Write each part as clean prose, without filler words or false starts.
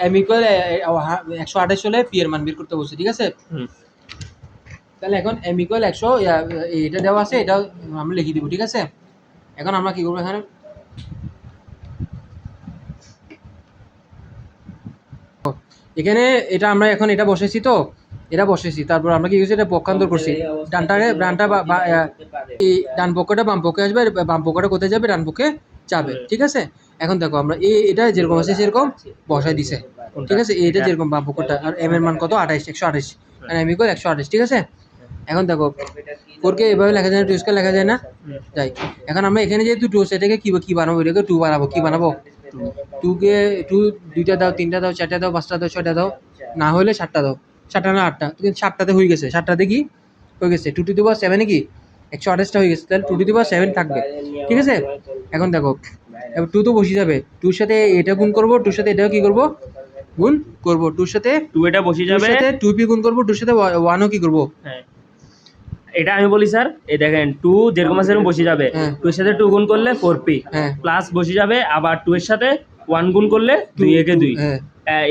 M equal 128 হলে P এর মান বের করতে বলছে, ঠিক আছে? তাহলে এখন এম ইকুয়াল 100 এটা দেওয়া আছে, এটা আমরা লিখে দিব, ঠিক আছে? এখন আমরা কি করবো এখানে, এখানে এটা আমরা এখন এটা বসেছি, তো এটা বসেছি, তারপর আমরা কি করছি, এটা পক্ষান্তর করছি, ডানটা এই ডান পক্ষটা বাম পক্ষে আসবে, আর বাম পক্ষটা কোথায় যাবে, ডান পক্ষে যাবে, ঠিক আছে? এখন দেখো আমরা এটা যেরকম আছে সেরকম বসাই দিছে, ঠিক আছে? এটা যেরকম বাম পক্ষটা, আর এম এর মান কত, 128, আর এম ইকুয়াল 128, ঠিক আছে? এখন দেখো 4 কে এভাবে লেখা যায় না, 2 স্কয়ার লেখা যায় না, যাই। এখন আমরা এখানে যেহেতু 2 সেটাকে কি বানাবো, এটাকে 2 বানাবো, কি বানাবো, 2 কে 2 2টা দাও, 3টা দাও, 4টা দাও, 5টা দাও, 6টা দাও, না হলে 7টা দাও, 7টা না 8টা, কিন্তু 7টাতে হয়ে গেছে, 7টাতে কি হয়ে গেছে, 2 টু দি পাওয়ার 7 কি 128টা হয়ে গেছে, তাহলে 2 টু দি পাওয়ার 7 থাকবে, ঠিক আছে? এখন দেখো এবার 2 তো বসে যাবে, 2 সাথে এটা গুণ করব, 2 সাথে এটাও কি করব, গুণ করব, 2 সাথে 2 এটা বসে যাবে, 2 সাথে 2p গুণ করব, 2 সাথে 1ও কি করব, হ্যাঁ এটা আমি বলি স্যার, এই দেখেন 2 যেরকম আছে এরকম বসে যাবে, 2 এর সাথে 2 গুণ করলে 4p প্লাস বসে যাবে, আবার 2 এর সাথে 1 গুণ করলে 2 একে 2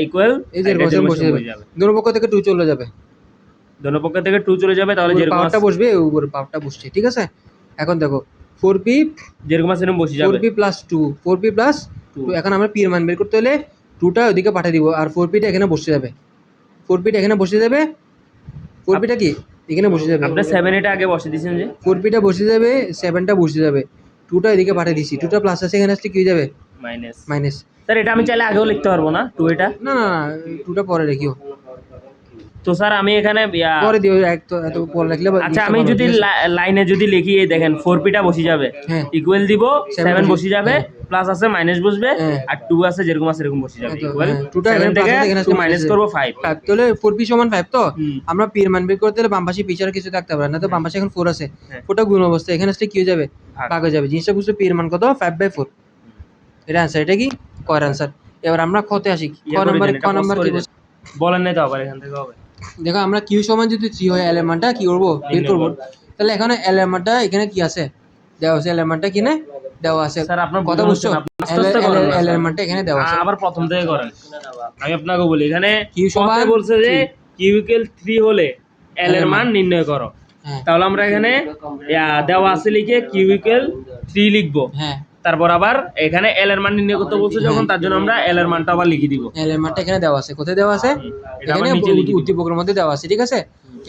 ইকুয়াল এই যে এরকম বসে যাবে, দুটো পক্ষ থেকে 2 চলে যাবে, দোনো পক্ষ থেকে 2 চলে যাবে, তাহলে যেরকম পাওয়ারটা বসবে, উপরে পাওয়ারটা বসছে, ঠিক আছে? এখন দেখো 4p যেরকম আছে এরকম বসে যাবে, 4p প্লাস 2, 4p প্লাস 2, এখন আমরা p এর মান বের করতে হলে 2টা ওইদিকে পাঠিয়ে দিব, আর 4p টা এখানে বসে যাবে, 4p টা এখানে বসে যাবে, 4p টা কি এখানে বসে যাবে, আপনি 7 এটা আগে বসে দিয়েছেন যে 4p টা বসে যাবে, 7টা বসে যাবে, 2টা এদিকে পাঠিয়ে দিছি, 2টা প্লাস আছে, এখানে আসলে কি হয়ে যাবে, মাইনাস। স্যার এটা আমি চাইলে আগেও লিখতে পারবো না 2 এটা, না না না, 2টা পরে রেখিও, তো স্যার আমি এখানে পরে দিও, এত পরে লিখলে আচ্ছা আমি যদি লাইনে যদি লিখি, এই দেখেন 4p টা বসে যাবে, ইকুয়াল দিব, 7 বসে যাবে, প্লাস আছে মাইনাস বসবে, আর 2 আছে যেরকম আছে এরকম বসে যাবে, ইকুয়াল 7 থেকে মাইনাস করব 5, তাহলে 4p সমান 5, তো আমরা p এর মান বের করতে হলে বাম পাশে p ছাড়া কিছু থাকতে পারে না, তো বাম পাশে এখন 4 আছে, 4টা গুণ অবস্থা, এখানে আসলে কি হয়ে যাবে, ভাগ হয়ে যাবে, জিনিসটা বুঝতে, p এর মান কত, 5/4, এটা आंसर, এটা কি কয়ের आंसर। এবার আমরা খতে আসি, খ নাম্বার কি বলেন না তো, আবার এখান থেকে হবে, দেখো আমরা q সমান যদি 3 হয়, l এর মানটা কি করব, বের করব, তাহলে এখানে l এর মানটা এখানে কি আছে, দেওয়া আছে, l এর মানটা কিনে দেওয়া আছে, স্যার আপনার কথা বুঝছো, l এর মানটা এখানে দেওয়া আছে, আবার প্রথম থেকে করেন, আমি আপনাকে বলি, এখানে q সমান বলছে যে q ইকুয়াল 3 হলে l এর মান নির্ণয় করো, তাহলে আমরা এখানে দেওয়া আছে লিখে q ইকুয়াল 3 লিখবো, তারপর আবার এখানে l এর মান নির্ণয় করতে বলছে যখন, তার জন্য আমরা l এর মানটা আবার লিখে দিব, l এর মানটা এখানে দেওয়া আছে, কোথায় দেওয়া আছে, এখানে উদ্দীপকের মধ্যে দেওয়া আছে, ঠিক আছে?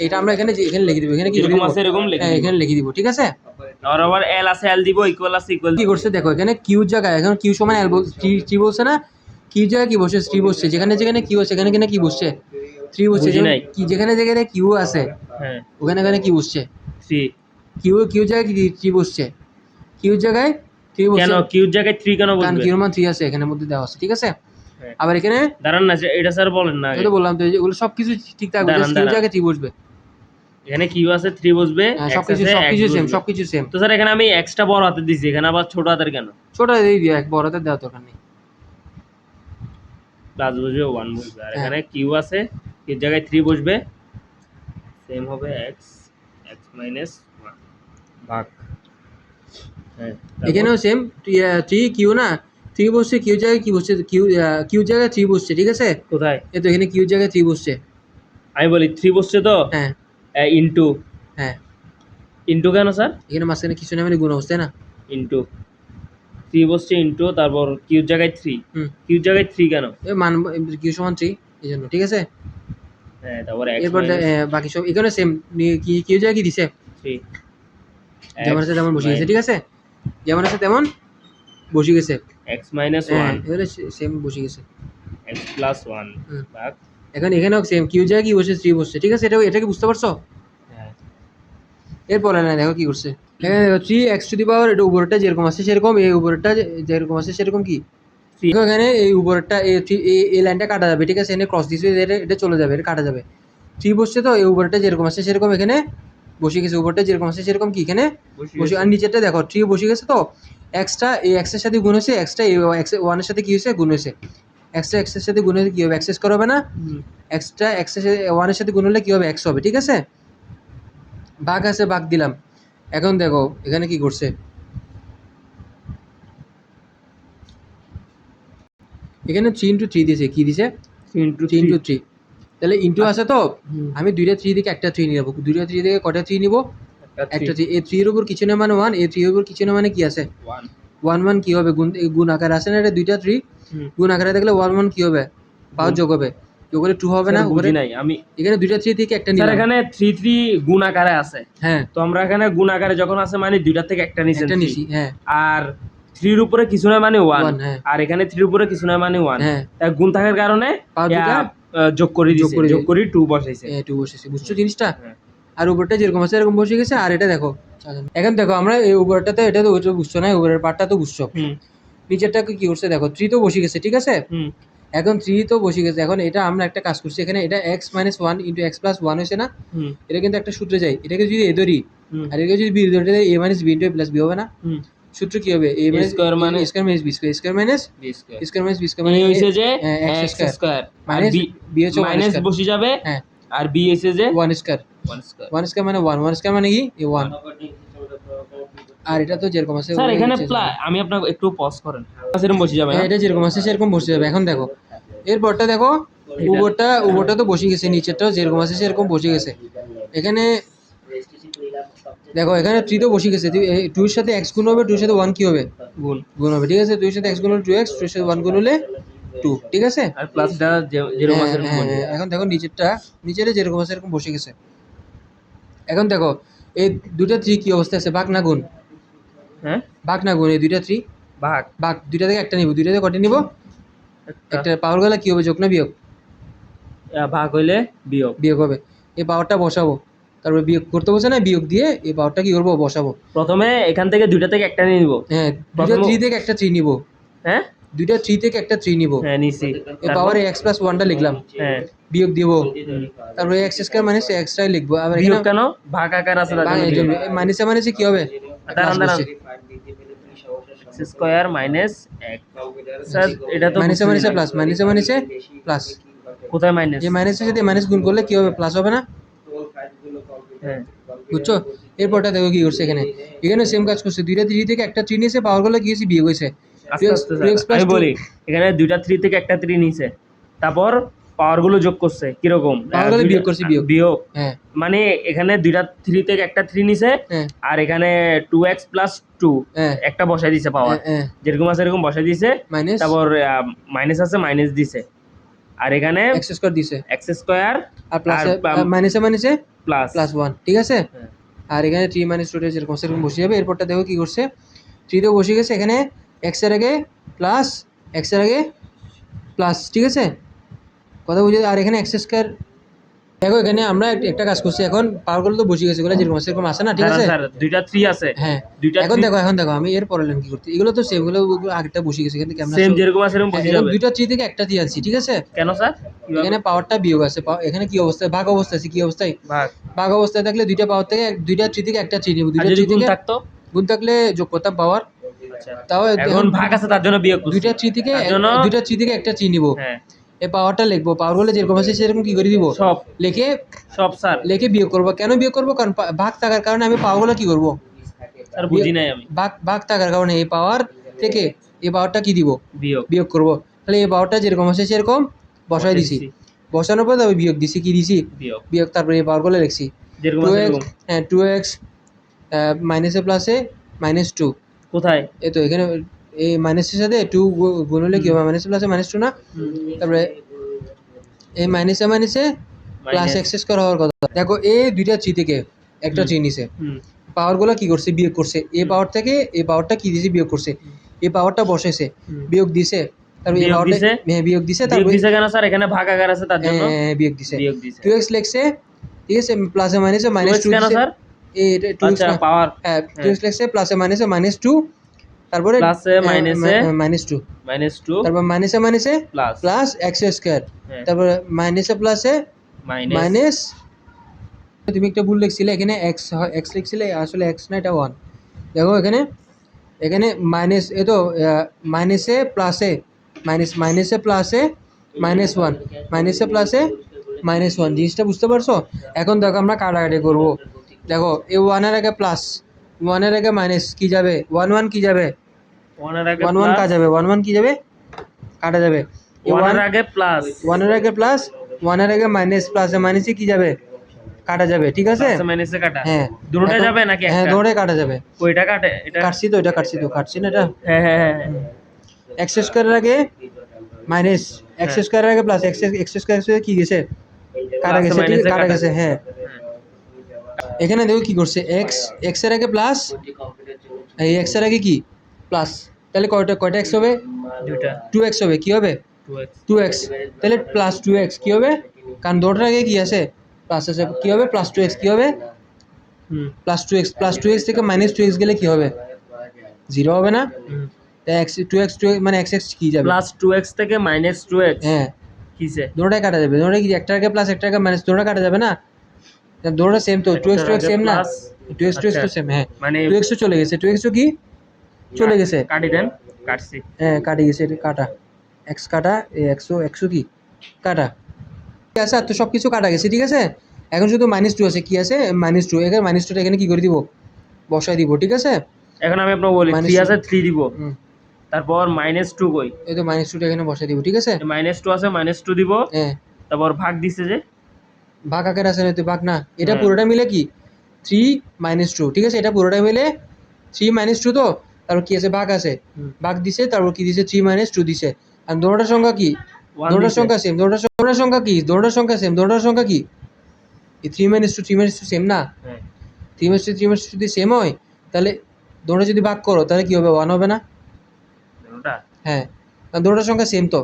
এটা আমরা এখানে লিখে দিব, এখানে কি এরকম আছে এরকম লিখে দিব, এখানে লিখে দিব, ঠিক আছে? আর আবার l আছে l দিব, ইকুয়াল আছে ইকুয়াল, কি করছে দেখো, এখানে q জায়গায় এখন q সমান l 3 বলছে না, q জায়গায় কি বসে, 3 বসছে, যেখানে q আছে এখানে কি বসছে, 3 বসছে, কি যেখানে q আছে ওখানে কি বসছে, 3, q জায়গায় কি 3 বসছে, q জায়গায় 3 বসছে, কেন q জায়গায় 3 কেন বসবে, কারণ q এর মান 3 আছে এখানে মধ্যে দেওয়া আছে, ঠিক আছে? আবার এখানে দাঁড়ান না, এটা স্যার বলেন না, আমি তো বললাম তো, এগুলো সবকিছু ঠিক থাকবে, q জায়গায় 3 বসবে, এখানে q আছে 3 বসবে, সবকিছু সেম, তো স্যার এখানে আমি এক্সট্রা বড় হাতে দিছি, এখানে আবার ছোট হাতের কেন, ছোট দিয়ে দিও, এক বড় হাতে দেওয়া দরকার নেই, প্লাস বসবে 1 বসবে, আর এখানে q আছে, q জায়গায় 3 বসবে, সেম হবে x মাইনাস 1 ভাগ, এখানেও সেম, 3 q না, 3 বসছে, q জায়গায় কি বসছে, q জায়গায় 3 বসছে, ঠিক আছে? কোথায়, এই তো এখানে q জায়গায় 3 বসছে, আমি বলি 3 বসছে তো, ইনটু, ইনটু কেন স্যার, এখানে মাঝখানে কিছু না, মানে গুণ অবস্থায় না, ইনটু 3 বসছে, ইনটু, তারপর q জায়গায় 3, q জায়গায় 3 কেন, মান q সমান 3 এইজন্য, ঠিক আছে? তারপর এরপর বাকি সব এখানে সেম, q জায়গায় কি দিছে, 3, যেমন আছে তেমন বসে গেছে, ঠিক আছে? যেমন আছে তেমন বসে গেছে, x মাইনাস 1 এখানে সেম বসে গেছে, x প্লাস 1 ভাগ, এখন এখানেও সেম, q জায়গায় কি বসে, 3 বসছে, ঠিক আছে? এটা কি বুঝতে পারছো? এরপরে না দেখো কি করছে, এখানে দেখো 3x টু দি পাওয়ার, এটা উপরেরটা যেরকম আছে সেরকম, এই উপরেরটা যেরকম আছে সেরকম, কি এখানে এই উপরেরটা এই লাইনটা কাটা যাবে, ঠিক আছে? এখানে ক্রস দিছে, এটা চলে যাবে, এটা কাটা যাবে, 3 বসছে, তো এই উপরেরটা যেরকম আছে সেরকম এখানে বসে গেছে, উপরটা যেরকম আছে সেরকম কি এখানে বসে, আর নিচেরটা দেখো 3 বসে গেছে, তো এক্সটা এই x এর সাথে গুণ হয়েছে, এক্সটা এই x 1 এর সাথে কি হয়েছে, গুণ হয়েছে, এক্সটা x এর সাথে গুণ হয়েছে, কি হবে, x করা হবে না, এক্সটা x এর সাথে 1 এর সাথে গুণ হলে কি হবে, x হবে, ঠিক আছে? ভাগ আছে, ভাগ দিলাম, এখন দেখো এখানে কি করছে, এখানে 3 × 3 দিয়েছে, কি দিছে ইন্টু 3 × 3, তাহলে ইন্টু আছে তো আমি 2টা 3 থেকে একটা 3 নিয়ে যাবো, 2টা 3 থেকে কটা 3 নিব, একটা 3, এই 3 এর উপর কিছু না মানে 1, এই 3 এর উপর কিছু না মানে কি আছে 1 1, কি হবে গুণ আকার আছে না, এটা 2টা 3 গুণ আকারে থাকলে 1 1 কি হবে পাওয়ার যোগ হবে, যোগ করে 2 হবে না, বুঝি নাই আমি। এখানে 2টা 3 থেকে একটা স্যার নিলাম। এখানে 3 3 গুণ আকারে আছে, হ্যাঁ তো আমরা এখানে গুণ আকারে যখন আছে মানে দুইটা থেকে একটা নিছেন একটা 3, নিছি, হ্যাঁ আর 3 এর উপরে কিছু না মানে 1, 1, হ্যাঁ আর এখানে 3 এর উপরে কিছু না মানে 1, হ্যাঁ তাই গুণ থাকার কারণে পাওয়ার দুইটা যোগ করে দিয়েছে, করে যোগ করে 2 বসাইছে। 2 বসেছে, বুঝছো জিনিসটা? হ্যাঁ। আর উপরটা যেরকম আছে এরকম বসে গেছে, আর এটা দেখো এখন দেখো আমরা এই উপরটাতে এটা তো বুঝছো না, উপরের পার্টটা তো বুঝছো, হুম নিচেরটাকে কি করছে দেখো 3 তো বসে গেছে, ঠিক আছে, হুম এখন 3 তো বসে গেছে, এখন এটা আমরা একটা কাজ করছি, এখানে এটা x - 1 × x + 1 হয়েছে না, হুম এটা কিন্তু একটা সূত্রে যায়, এটাকে যদি এ ধরি হুম আর এটাকে যদি বি ধরি তাহলে a - b × a + b হবে না, হুম সূত্র কি হবে a - স্কয়ার মানে a square minus b square, square minus b square, square minus b square মানে মানে হইছে যে x x স্কয়ার স্কয়ার আর মাইনাস b হচ্ছে 1 মাইনাস স্কয়ার, বসে যাবে, হ্যাঁ আর b হইছে যে 1 স্কয়ার, 1 স্কয়ার। 1 স্কয়ার মানে 1 স্কয়ার মানে কি এই 1, আর এটা তো যেরকম আছে স্যার ওটাই এখানে হচ্ছে। আমি আপনাকে একটু পজ করেন, সেরকম বসে যাবে হ্যাঁ না? এটা যেরকম আছে সেরকম বসে যাবে। এখন দেখো এরপরটা দেখো, উপরটা তো বসে গেছে, নিচেরটাও যেরকম আছে সেরকম বসে গেছে, এখানে দেখো এখানে 3 তো বসে গেছে, 2 এর সাথে x গুণ হবে, 2 এর সাথে 1 কি হবে গুণ, গুণ হবে, ঠিক আছে, 2 এর সাথে x গুণ হলে 2x, 2 এর সাথে 1 গুণ হলে 2, ঠিক আছে। আর প্লাসটা যেরকম হ্যাঁ আছে এরকম হ্যাঁ বসে হ্যাঁ, যাবে। এখন দেখো নিচেরে যেরকম আছে এরকম বসে গেছে। এখন দেখো এই দুটা 3 কি অবস্থা আছে, ভাগ না গুণ, হ্যাঁ ভাগ না গুণ, এই দুইটা 3 ভাগ, ভাগ, দুইটা থেকে একটা নিব, দুইটা থেকে কটা নিব, একটা পাওয়ার গেলে কি হবে যোগ না বিয়োগ, ভাগ হইলে বিয়োগ। বিয়োগ হবে, এই পাওয়ারটা বসাবো, তারপরে বিয়োগ করতে বসে না, বিয়োগ দিয়ে এই পাওয়ারটা কি করবো বসাবো, প্রথমে এখান থেকে দুইটা থেকে একটা নিয়ে নিব। হ্যাঁ দুইটা 3 থেকে একটা 3 নিব, হ্যাঁ দুইটা 3 থেকে একটা 3 নিব, হ্যাঁ নিছি। এই পাওয়ারে x + 1টা লিখলাম, হ্যাঁ বিয়োগ দিব, তারপরে x স্কয়ার মানে x টাই লিখবো, আবার বিয়োগ এখানে কেন, ভাগ আকার আছে তার জন্য বিয়োগ। মাইনাসে মাইনাসে কি হবে দাঁড়ান প্লাস দাঁড়ান, x স্কয়ার মাইনাস 1, স্যার এটা তো মাইনাসে মাইনাসে প্লাস, মাইনাসে মাইনাসে প্লাস, কোথায় মাইনাস? এই মাইনাসের সাথে মাইনাস গুণ করলে কি হবে প্লাস হবে না, হ্যাঁ বুঝছো? এরপরটা দেখো কি করছে, এখানে সেম কাজ করছে, দুইটা 3 থেকে একটা 3 নিয়েছে, পাওয়ার গুলো কি হয়েছে বিয়োগ হয়েছে, আস্তে আস্তে স্যার, আমি বলি এখানে দুইটা 3 থেকে একটা 3 নিছে, তারপর পাওয়ার গুলো যোগ করছে কিরকম, পাওয়ার গুলো বিয়োগ করছে, বিয়োগ বিয়োগ, হ্যাঁ মানে এখানে দুইটা 3 থেকে একটা 3 নিছে, হ্যাঁ আর এখানে 2x + 2 হ্যাঁ একটা বসাই দিছে পাওয়ার, হ্যাঁ যেরকম আছে এরকম বসাই দিছে, মাইনাস তারপর মাইনাস আছে মাইনাস দিছে, আর এখানে x স্কয়ার দিছে, x স্কয়ার আর প্লাস আর মাইনাসে মাইনাসে প্লাস প্লাস 1, ঠিক আছে, হ্যাঁ। আর এখানে 3 - 2 যেরকম সেরকম বসে যাবে। এরপরটা দেখো কি করছে, 3 তো বসে গেছে, এখানে x এর আগে প্লাস, x এর আগে প্লাস, ঠিক আছে, কথা বুঝে, আর এখানে x স্কয়ার, দেখো এখানে আমরা একটা কাজ করছি, এখন পাওয়ারগুলো তো বসে গেছে, এগুলো যেরকম আছে সেরকম আছে না, ঠিক আছে, স্যার দুইটা 3 আছে, হ্যাঁ দুইটা এখন দেখো আমি এর পরে কি করতে, এগুলো তো সেম, এগুলো আগেরটা বসে গেছে, কিন্তু কেমন সেম যেরকম আছে এরকম বসে এখন যাবে। দুইটা 3 থেকে একটা 3 আনছি, ঠিক আছে, কেন স্যার? এখানে পাওয়ারটা বিয়োগ আছে, এখানে কি অবস্থায় ভাগ অবস্থা আছে, কি অবস্থায় ভাগ, ভাগ অবস্থায় থাকলে দুইটা পাওয়ার থেকে দুইটা 3 থেকে একটা 3 নিব, আর দুইটা যদি 3 গুণ থেকে থাকতো? গুণ থাকলে যোগ করতাম পাওয়ার, আচ্ছা, তাও এখন ভাগ আছে তার জন্য বিয়োগ করছি। দুইটা 3 থেকে তার জন্য দুইটা 3 থেকে একটা 3 নিব, হ্যাঁ এই পাওয়ারটা লিখবো, পাওয়ারগুলো যেরকম আছে সেরকম কি করে দিব, সব লিখে স্যার, বিয়োগ করবো, কেন বিয়োগ করবো, কারণ ভাগ থাকার কারণে আমি পাওয়ারগুলো কি করবো, স্যার বুঝি নাই আমি, ভাগ থাকার কারণে এই পাওয়ার থেকে এই পাওয়ারটা কি দিব বিয়োগ বিয়োগ করবো, তাহলে এই পাওয়ারটা যেরকম আছে সেরকম বসাই দিছি, বসানোর পর তবে বিয়োগ দিছি, কি দিছি বিয়োগ, বিয়োগ, তারপরে এই পাওয়ারগুলো লিখছি, যেরকম আছে 2x, এরকম। হ্যাঁ 2x মাইনাসে প্লাসে -2, কোথায়? এই তো এখানে এই মাইনাসের সাথে 2 গুণ হলে কি হবে, মাইনাসে প্লাসে -2 না, তারপরে এই মাইনাসে মাইনাসে প্লাস x স্কয়ার হওয়ার কথা, দেখো এই দুইটা 3 থেকে একটা 3 নিছে, পাওয়ারগুলো কি করছে বিয়োগ করছে, এই পাওয়ার থেকে এই পাওয়ারটা কি দিছে বিয়োগ করছে, এই পাওয়ারটা বসাইছে, বিয়োগ দিছে, তারপরে এই পাওয়ারটা বিয়োগ দিছে, বিয়োগ দিছে কেন স্যার? এখানে ভাগ আকার আছে তার জন্য বিয়োগ দিছে, বিয়োগ দিছে। 2x লিখছে, ঠিক আছে, প্লাসে মাইনাসে -2 কেন দিছে, স্যার? এটা 2x আচ্ছা পাওয়ার, হ্যাঁ 2x লিখছে, প্লাসে মাইনাসে -2, তারপরে প্লাসে মাইনাসে -2, তারপর মাইনাসে মাইনাসে প্লাস, প্লাস x স্কয়ার, হ্যাঁ, তারপরে মাইনাসে প্লাসে মাইনাস, মাইনাস, তুমি একটা ভুল লিখছিলে, এখানে x লিখছিলে, আসলে x না, এটা 1, দেখো এখানে মাইনাস, এ তো মাইনাসে প্লাসে মাইনাসে প্লাসে -1, মাইনাসে প্লাসে -1, জিনিসটা বুঝতে পারছো? এখন দেখো আমরা কাটাকাটি করবো, দেখো এই 1 এর আগে প্লাস, 1 এর আগে মাইনাস কি যাবে, 1 1 কি যাবে, 1 এর আগে 1 1 কাজ যাবে, 1 1 কি যাবে, কাটা যাবে। এই 1 এর আগে প্লাস 1 এর আগে প্লাস, 1 এর আগে মাইনাস, প্লাসে মাইনাসে কি যাবে, কাটা যাবে, ঠিক আছে। প্লাসে মাইনাসে কাটা হ্যাঁ দুটোটাই এখন- যাবে নাকি হ্যাঁ একটা? দুটোটাই কাটা যাবে। ওইটা কাটে এটা? কাটছি তো, এটা কাটছি না এটা। হ্যাঁ হ্যাঁ হ্যাঁ হ্যাঁ। এক্স স্কোয়ারের আগে মাইনাস, এক্স হ্যাঁ। স্কোয়ারের আগে প্লাস, এক্স স্কোয়ার কি গেছে, কাটা প্লাসে গেছে, ঠিক মাইনাসে কাটা কাটা। গেছে, হ্যাঁ। এখানে দেখো কি করছে, এক্স এর আগে প্লাস, এই এক্স এর আগে কি প্লাস, তাহলে কয়টা এক্স হবে, দুইটা 2x হবে, কি হবে 2x 2x, তাহলে প্লাস 2x কি হবে, কারণ দুটোর আগে কি আছে, প্লাস আছে, কি হবে প্লাস 2x, কি হবে হুম প্লাস 2x থেকে মাইনাস 2x গেলে কি হবে, 0 হবে না। হুম তাই x 2x মানে x কি যাবে, প্লাস 2x থেকে মাইনাস 2x হ্যাঁ কিসে? দুটোটাই কাটা যাবে, দুটোটাই কি একটার আগে প্লাস একটার আগে মাইনাস, দুটোটা কাটা যাবে না, দুটোটা সেম তো, 2x একটার আগে সেম না, plus, 2x তো আচ্ছা, সেম, হ্যাঁ মানে 2x তো চলে গেছে, 2x তো কি চলে গেছে, কাটি দেন, কাটছি। হ্যাঁ কাটে গেছে, এটা কাটা, এক্স কাটা, এই একশো কি কাটা, ঠিক আছে। আর তো সব কিছু কাটা গেছে, ঠিক আছে। এখন শুধু -2 আছে, কি আছে -2, এখানে -2টা এখানে কি করে দিব, বসাই দিব, ঠিক আছে। এখন আমি আপনাকে বলি Minus 3 two। আছে 3 দিব, হুম, তারপর -2 কই? এই তো -2টা এখানে বসাই দিব, ঠিক আছে। -2 আছে -2 দিব, হ্যাঁ তারপর ভাগ দিছে যে ভাগ আকারে আছে না, তুই ভাগ না, এটা হ্যাঁ। পুরোটা মিলে কি 3 - 2, ঠিক আছে, এটা পুরোটা মিলে 3 - 2 তো, তারপর কি আছে ভাগ আছে, হুম। ভাগ দিছে, তারপর কি দিছে 3 - 2 দিছে, আর দুটোটার সংখ্যা কি, 1 দুটোটার দিছে। সংখ্যা সেম, দুটোটার সংখ্যা কি, দুটোটার সংখ্যা সেম, দুটোটার সংখ্যা কি, এই 3 - 2 সেম না, হ্যাঁ 3 - 2 যদি সেম হয়, তাহলে দুটো যদি ভাগ করো তাহলে কি হবে, 1 হবে না। ওটা হ্যাঁ, কারণ দুটোটার সংখ্যা সেম তো,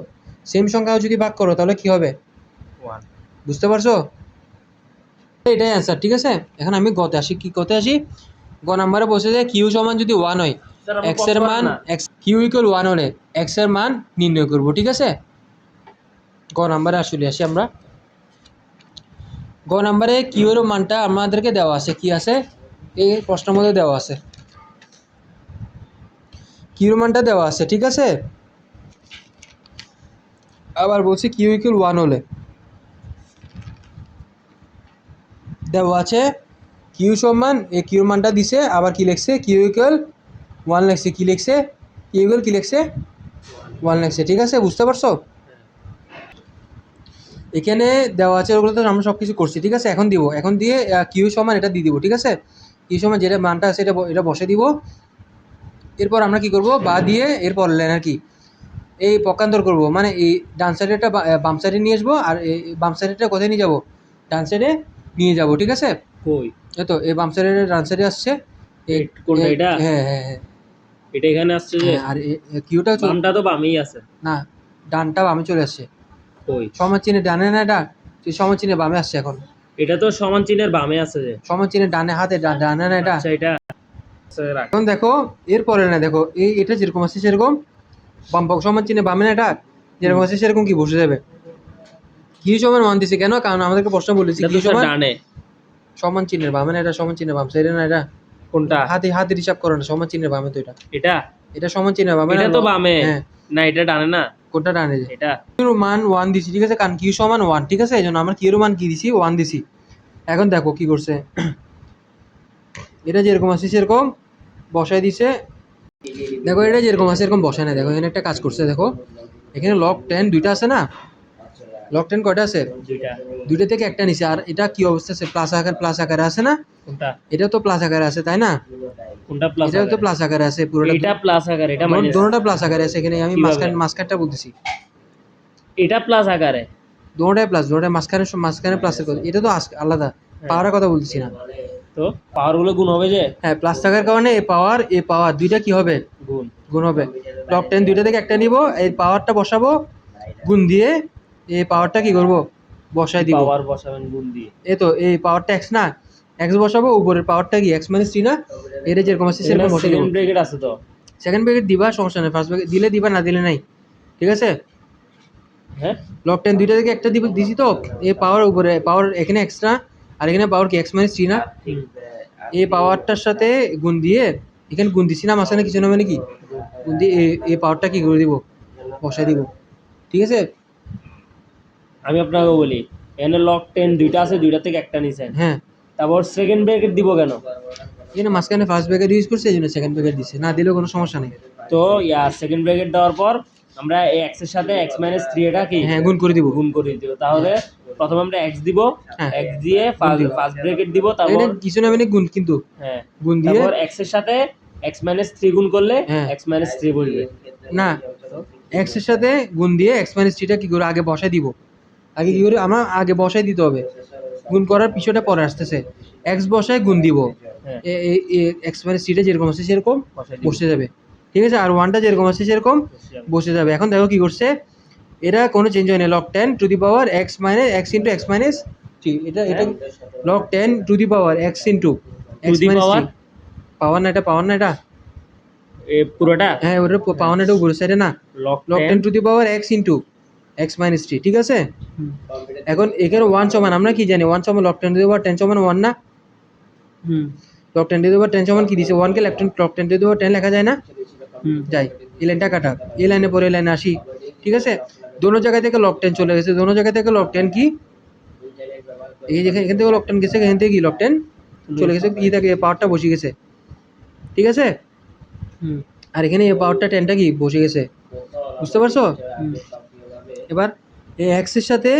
সেম সংখ্যা যদি ভাগ করো তাহলে কি হবে, 1 বুঝতে পারছো, এটাই অ্যান্সার, ঠিক আছে। এখন আমি গতে আসি, কি গতে আসি, গ নাম্বারে বসে যায় কিউ সমান যদি 1 হয়, স্যার আমরা এক্স এর কষ্ট মান, না। কিউ ইকুয়াল 1 হলে এক্স এর মান নির্ণয় করব, ঠিক আছে। গ নাম্বারে আসলে আসি আমরা, গ নাম্বারে কিউ এর মানটা আমাদেরকে দেওয়া আছে, কি আছে এই প্রশ্নের মধ্যে দেওয়া আছে, কিউ এর মানটা দেওয়া আছে, ঠিক আছে। আবার বলছি কিউ ইকুয়াল 1 হলে দেওয়া আছে কিউ সমান, এই কিউ মানটা দিছে, আবার কি লিখছে কিউ ইকুয়াল 1 লিখছে, কি লিখছে কিউ ইকুয়াল কি লিখছে 1 লিখছে, ঠিক আছে, বুঝতে পারছো। এখানে দেওয়া আছে ওগুলো তো আমরা সব কিছু করছি, ঠিক আছে। এখন দিব, এখন দিয়ে কিউ সমান এটা দিয়ে দিব, ঠিক আছে, কিউ সমান যেটা মানটা আছে এটা বসে দিব। এরপর আমরা কি করব, বা দিয়ে এরপর আর কি এই পক্ষান্তর করব, মানে এই ডান সাইডেরটা বাম সাইডে নিয়ে আসবো, আর এই বাম সাইডেরটা কোথায় নিয়ে যাব, ডান সাইডে নিয়ে যাব, ঠিক আছে। কই এই তো এই বাম সাইডে ডান সাইডে আসছে, কোনটা এটা? হ্যাঁ হ্যাঁ হ্যাঁ এটা এখানে আসছে যে হ্যাঁ, আর কিউটা বামটা তো বামেই আছে। না, ডানটা বামে চলে আসছে, কই সমান চিহ্নে ডানে না, এটা সমান চিহ্নে বামে আসছে এখন, এটা তো সমান চিহ্নের বামে আছে যে। সমান চিহ্নে ডানে হাতে ডানে না এটা। আচ্ছা এটা আচ্ছা, রাখ। এখন দেখো এরপরে না, দেখো এটা যেরকম আছে সেরকম বাম পক্ষ সমান চিহ্নে বামে না, এটা যেরকম আছে সেরকম কি বসে যাবে। কিউ সমান 1 দিছে কেন, কারণ আমাদেরকে প্রশ্ন বলেছি এটা তো কিউ স্যার সমান ডানে। সমান চিহ্নের বামে না, এটা সমান চিহ্নের বাম সাইডে না, এটা কোনটা? হাতে হিসাব করো না, সমান চিহ্নের বামে তো এটা, এটা এটা সমান চিহ্নের বামে না, এটা তো বামে। হ্যাঁ না এটা ডানে না, কোনটা ডানে, এটা কিউর মান 1 দিছি, ঠিক আছে, কারণ কিউ সমান 1, ঠিক আছে, এই জন্য আমরা কিউর মান কি দিছি 1 দিছি। এখন দেখো কি করছে, এটা যেরকম আছে সেরকম বসায় দিছে, দেখো এটা যেরকম আছে এরকম বসায় না, দেখো এখানে একটা কাজ করছে, দেখো এখানে লগ 10 দুইটা আছে না, লগ 10 কয়টা আছে, দুইটা। দুইটা থেকে একটা নিচে, আর এটা কি অবস্থা আছে, প্লাস আকারে আছে না, কোনটা? এটা তো প্লাস আকারে আছে তাই না, কোনটা প্লাস? এটাও তো প্লাস আকারে আছে পুরোটা, এটা প্লাস আকারে, এটা মাইনাস। দুটোটা প্লাস আকারে আছে, এখানে আমি কিভাবে? মাঝখানটা বলতেছি, এটা প্লাস আকারে। দুটোটাই প্লাস, দুটোটাই মাঝখানে প্লাসের কথা, এটা তো আলাদা পাওয়ারের কথা বলতেছি না। তো পাওয়ার গুলো গুণ হবে যে, হ্যাঁ প্লাস থাকার কারণে এই পাওয়ার দুইটা কি হবে, গুণ। গুণ হবে, লগ 10 দুইটা থেকে একটা নিব, এই পাওয়ারটা বসাবো, গুণ দিয়ে এই পাওয়ারটা কি করব, বসাই দিব, পাওয়ার বসাবেন গুণ দিয়ে। এই তো এই পাওয়ারটা এক্স না, এক্স বসাবো, উপরের পাওয়ারটা কি এক্স -3 না, এটা যেরকম আছে সেরকম বসে দিব। সেকেন্ড ব্র্যাকেট আছে তো। সেকেন্ড ব্র্যাকেট দিবা, সমস্যা নেই, ফার্স্ট ব্র্যাকেট দিলে দিবা, না দিলে নাই, ঠিক আছে। হ্যাঁ লগ 10 দুইটা থেকে একটা দিছি তো, এই পাওয়ার উপরে পাওয়ার এখানে এক্সট্রা, আর এখানে পাওয়ার কি এক্স-3 না, হুম। এই পাওয়ারটার সাথে গুণ দিয়ে, এখানে গুণ দিছি না, মাঝখানে কিছু না, মানে কি গুণ দিয়ে এই পাওয়ারটা কি করে দিব, বসাই দিব, ঠিক আছে। আমি আপনাকে বলি এখানে লগ 10 দুইটা আছে, দুইটা থেকে একটা নিছেন, হ্যাঁ তারপর সেকেন্ড ব্র্যাকেট দিব কেন? এখানে মাঝখানে ফার্স্ট ব্র্যাকেট ইউজ করছে, এই জন্য সেকেন্ড ব্র্যাকেট দিছে, না দিলেও কোনো সমস্যা নেই। তো সেকেন্ড ব্র্যাকেট দেওয়ার পর আমরা এই x এর সাথে x মাইনাস 3 এটা কি হ্যাঁ গুণ করে দিব। গুণ করে দিব। তাহলে প্রথমে আমরা x দিব, হ্যাঁ। x দিয়ে ফার্স্ট ব্র্যাকেট দিব, তারপর এখানে কিছু না মানে গুণ কিন্তু হ্যাঁ গুণ দিয়ে তারপর x এর সাথে x মাইনাস 3 গুণ করলে হ্যাঁ। x মাইনাস 3 বলবে না x এর সাথে গুণ দিয়ে x মাইনাস 3টা কি করে আগে বসাই দিব। আগে কি করে আমরা আগে বসাই দিতে হবে, গুণ করার পিছনে পরে আসতেছে। x বসায় গুণ দিব, হ্যাঁ x মাইনাস 3টা যেরকম আছে সেরকম বসাই দিব। বসে যাবে, ঠিক আছে। আর 1টা যেরকম আছে সেরকম বসে যাবে। এখন দেখো কি করছে, এটা কোনো চেঞ্জ হয় না, log 10 to the power x minus x into x minus 3, এটা log 10 to the power x into To x the minus power? 3 পাওয়ার না এটা এই পুরোটা হ্যাঁ ওটা পাওয়ার না, এটা উপরের সাইডে না, log log 10 to the power x into x minus 3, ঠিক আছে। এখন এখানে 1 সমান আমরা কি জানি, 1 সমান log 10 টু দি পাওয়ার 10 সমান 1 না, log 10 টু দি পাওয়ার 10 সমান কি দিছে 1 কে log 10 টু দি পাওয়ার 10 লেখা যায় না, যাই এই লাইনটা কাটা, এই লাইনে পরে এই লাইনে আসি, ঠিক আছে। দোনো জায়গা থেকে log 10 চলে গেছে, দোনো জায়গা থেকে log 10 কি এই যে এখান থেকে log 10 গেছে, এখান থেকে কি log 10 চলে গেছে, কি থাকে পাওয়ারটা বসে গেছে, ঠিক আছে। আর এখানে এই পাওয়ারটা 10টা কি বসে গেছে, বুঝতে পারছো। এবার এই x এর সাথে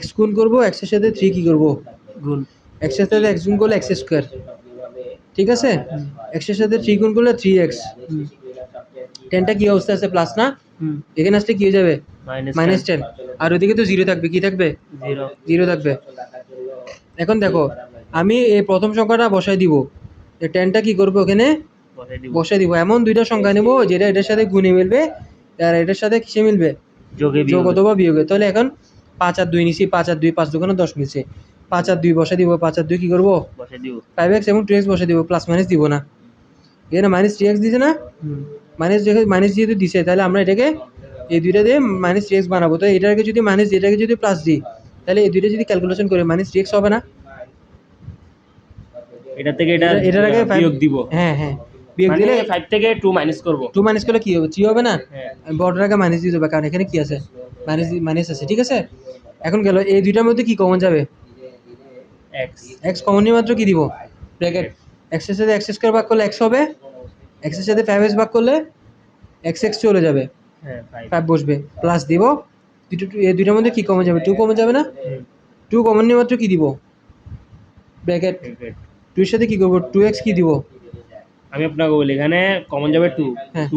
x গুণ করব, x এর সাথে 3 কি করব গুণ, x এর সাথে x গুণ করলে x স্কয়ার, ঠিক আছে। x এর সাথে 3 গুণ করলে 3x, 10টা কি অবস্থা আছে প্লাস না, এখানে আসলে কি হয়ে যাবে মাইনাস 10, আর ওইদিকে তো 0 থাকবে, কি থাকবে 0 থাকবে। এখন দেখো আমি এই প্রথম সংখ্যাটা বসাই দিব, এই 10টা কি করব ওখানে বসাই দিব। এমন দুইটা সংখ্যা নেব যেটা এটার সাথে গুণে মিলবে আর এটার সাথে কিসে মিলবে যোগ অথবা বিয়োগে। তাহলে এখন 5 আর 2 নিছি, 5 আর 2 5 দুগুণে 10 মিলছে, 5 আর 2 বসাই দিব, 5 আর 2 কি করব বসাই দিব 5x এবং 2x বসাই দিব, প্লাস মাইনাস দিব না, এখানে মাইনাস 3x দিছে না, মাইনাস যেহেতু দিছে তাহলে আমরা এটাকে এই দুইটা দিয়ে মাইনাস 3x বানাবো। তো এটাকে যদি মাইনাস এটাকে যদি প্লাস দিই তাহলে এই দুইটা যদি ক্যালকুলেশন করে মাইনাস 3x হবে না, এটা থেকে এটা এটার আগে বিয়োগ দিব, হ্যাঁ হ্যাঁ বিয়োগ মানে দিলে 5 থেকে 2 মাইনাস করব 2 মাইনাস করলে কি হবে 3 হবে না, হ্যাঁ আমি বড়টার আগে মাইনাস দিয়ে দেবো কারণ এখানে কি আছে মাইনাস আছে, ঠিক আছে। এখন গেল এই দুইটার মধ্যে কি কমন যাবে, x x কমন নিয়ে মাত্র কি দিব ব্র্যাকেট, x এর সাথে x স্কয়ার ভাগ করলে x হবে, x এর সাথে 5x ভাগ করলে x চলে যাবে, হ্যাঁ 5 বসবে, প্লাস দিব এই দুইটার মধ্যে কি কমন যাবে 2 কমন যাবে না, 2 কমন নিয়ে মাত্র কি দিব ব্র্যাকেট, 2 এর সাথে কি করব 2x কি দিব, আমি আপনাকে বলি এখানে কমন যাবে 2, হ্যাঁ।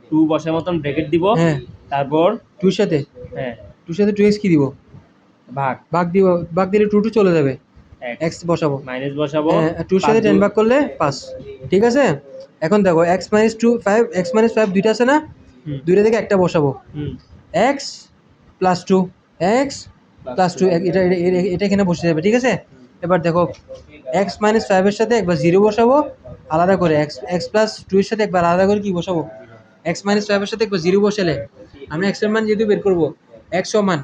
2 বসার মতন ব্র্যাকেট দিব, হ্যাঁ তারপর 2 এর সাথে হ্যাঁ 2 এর সাথে 2x কি দিব ভাগ দিব, ভাগ দিলে 2 চলে যাবে, x x বসাবো, মাইনাস বসাবো, 2 এর সাথে 10 ভাগ করলে 5, ঠিক আছে। এখন দেখো x মাইনাস 2 5 x মাইনাস 5 দুইটা আছে না, দুইটা থেকে একটা বসাবো, x প্লাস 2 x প্লাস 2 এটা এখানে বসে যাবে, ঠিক আছে। এবার দেখো x মাইনাস 5 এর সাথে একবার 0 বসাবো আলাদা করে, x প্লাস 2 এর সাথে একবার আলাদা করে কি বসাবো, x মাইনাস 5 এর সাথে একবার 0 বসালে আমরা x এর মান যেহেতু বের করবো x সমান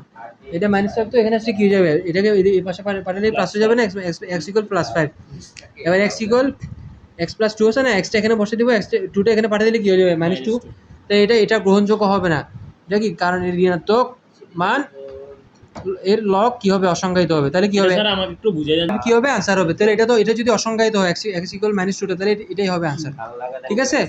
এটা মাইনাস 5, তো এখানে আসলে কি হয়ে যাবে এটাকে এই পাশে পাঠালে প্লাস হয়ে যাবে না, x ইকুয়াল প্লাস 5। এবার x ইকুয়াল x প্লাস 2 আছে না, x টা এখানে বসে দিব, x 2টা এখানে পাঠিয়ে দিলে কি হয়ে যাবে -2। তো এটা গ্রহণযোগ্য হবে না, এটা কি কারণ এর ঋণাত্মক মান এর লগ কি হবে অসংজ্ঞায়িত হবে, তাহলে কি হবে স্যার আমাকে একটু বুঝিয়ে দেন কি হবে আনসার হবে। তাহলে এটা যদি অসংজ্ঞায়িত হয় x ইকুয়াল -2 তাহলে এটাই হবে আনসার, ঠিক আছে।